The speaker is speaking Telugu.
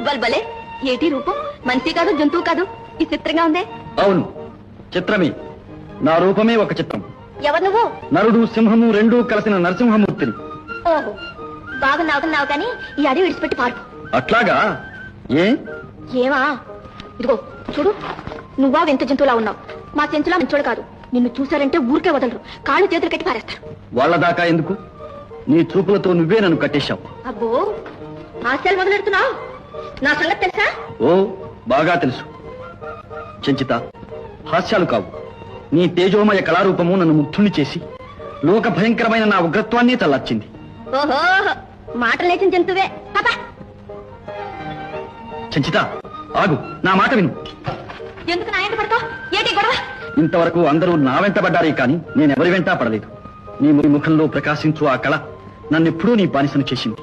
బల్బలే ఏటి రూపం? మనిషి కాదు, జంతువు కాదు, ఈ చిత్రంగా ఉందే. అవును, చిత్రమే. నా రూపమే ఒక చిత్రం. ఎవరు నువ్వు? నరుడు సింహము రెండూ కలిసిన నరసింహమూర్తిని. ఓహో, బాగున్నావు కానీ ఈ అడవి విడిచిపెట్టి పార్పు. అట్లాగా? ఏమా? ఇదిగో చూడు, నువ్వా వింత జంతువులా ఉన్నావు. మా చెంచులా మంచోడు కాదు. నిన్ను చూశారంటే ఊరికే వదలరు, కాళ్ళు చేతులు కట్టి పారేస్తారు. వాళ్ళ దాకా ఎందుకు? నీ చూపులతో నువ్వే నన్ను కట్టేశావు. అబ్బో, ఆశలు మొదలెడుతున్నావు. నా సంగతి తెలుసా? ఓ, బాగా తెలుసు. చెంచిత, హాస్యాలు కావు. నీ తేజోమయ కళారూపము నన్ను ముగ్ధుణ్ణి చేసి లోక భయంకరమైన నా ఉగ్రత్వాన్ని చల్లార్చింది. ఓహో, మాట లేచిన జంతువే. పాపా, చెంచిత ఆగు, నా మాట విను. ఎందుకు నా ఎంట పడతావు? ఏంటి గొడవ? ఇంతవరకు అందరూ నా వెంట పడ్డారే కాని నేనెవరి వెంటా పడలేదు. నీ ముఖంలో ప్రకాశించు ఆ కళ నన్నెప్పుడూ నీ బానిసను చేసింది.